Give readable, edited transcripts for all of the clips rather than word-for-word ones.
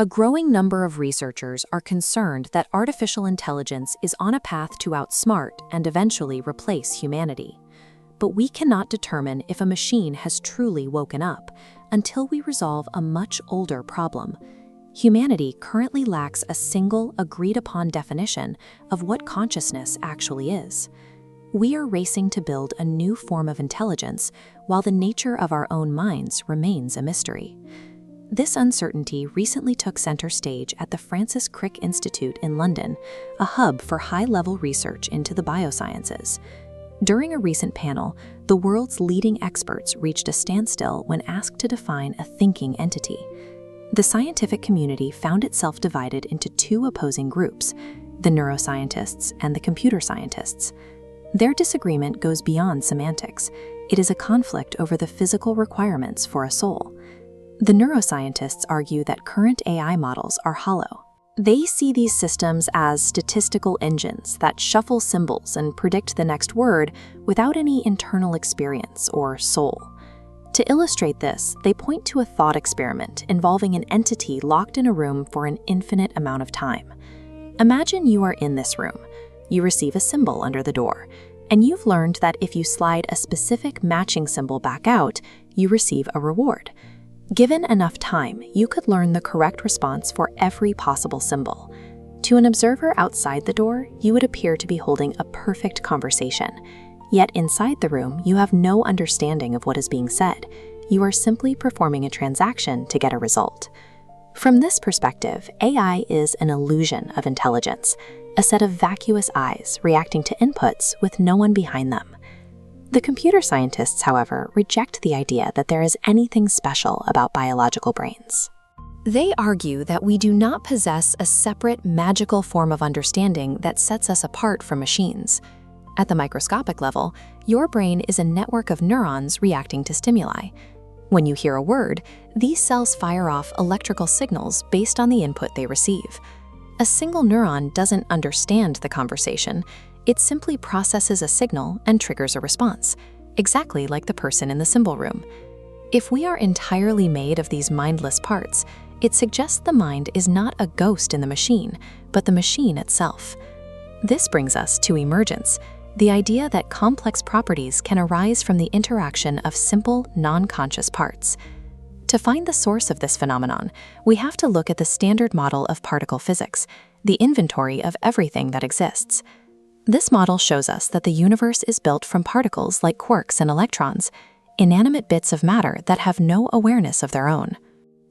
A growing number of researchers are concerned that artificial intelligence is on a path to outsmart and eventually replace humanity. But we cannot determine if a machine has truly woken up until we resolve a much older problem. Humanity currently lacks a single agreed-upon definition of what consciousness actually is. We are racing to build a new form of intelligence while the nature of our own minds remains a mystery. This uncertainty recently took center stage at the Francis Crick Institute in London, a hub for high-level research into the biosciences. During a recent panel, the world's leading experts reached a standstill when asked to define a thinking entity. The scientific community found itself divided into two opposing groups, the neuroscientists and the computer scientists. Their disagreement goes beyond semantics. It is a conflict over the physical requirements for a soul. The neuroscientists argue that current AI models are hollow. They see these systems as statistical engines that shuffle symbols and predict the next word without any internal experience or soul. To illustrate this, they point to a thought experiment involving an entity locked in a room for an infinite amount of time. Imagine you are in this room. You receive a symbol under the door, and you've learned that if you slide a specific matching symbol back out, you receive a reward. Given enough time, you could learn the correct response for every possible symbol. To an observer outside the door, you would appear to be holding a perfect conversation. Yet inside the room, you have no understanding of what is being said. You are simply performing a transaction to get a result. From this perspective, AI is an illusion of intelligence, a set of vacuous eyes reacting to inputs with no one behind them. The computer scientists, however, reject the idea that there is anything special about biological brains. They argue that we do not possess a separate, magical form of understanding that sets us apart from machines. At the microscopic level, your brain is a network of neurons reacting to stimuli. When you hear a word, these cells fire off electrical signals based on the input they receive. A single neuron doesn't understand the conversation. It simply processes a signal and triggers a response, exactly like the person in the symbol room. If we are entirely made of these mindless parts, it suggests the mind is not a ghost in the machine, but the machine itself. This brings us to emergence, the idea that complex properties can arise from the interaction of simple, non-conscious parts. To find the source of this phenomenon, we have to look at the standard model of particle physics, the inventory of everything that exists. This model shows us that the universe is built from particles like quarks and electrons, inanimate bits of matter that have no awareness of their own.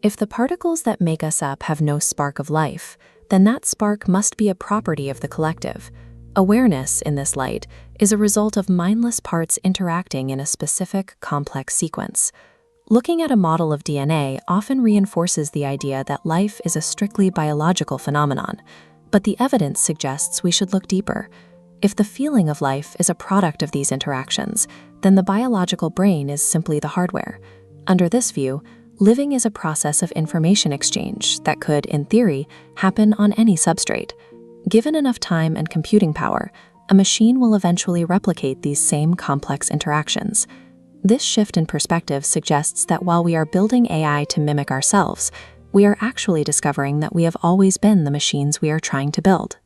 If the particles that make us up have no spark of life, then that spark must be a property of the collective. Awareness, in this light, is a result of mindless parts interacting in a specific, complex sequence. Looking at a model of DNA often reinforces the idea that life is a strictly biological phenomenon, but the evidence suggests we should look deeper. If the feeling of life is a product of these interactions, then the biological brain is simply the hardware. Under this view, living is a process of information exchange that could, in theory, happen on any substrate. Given enough time and computing power, a machine will eventually replicate these same complex interactions. This shift in perspective suggests that while we are building AI to mimic ourselves, we are actually discovering that we have always been the machines we are trying to build.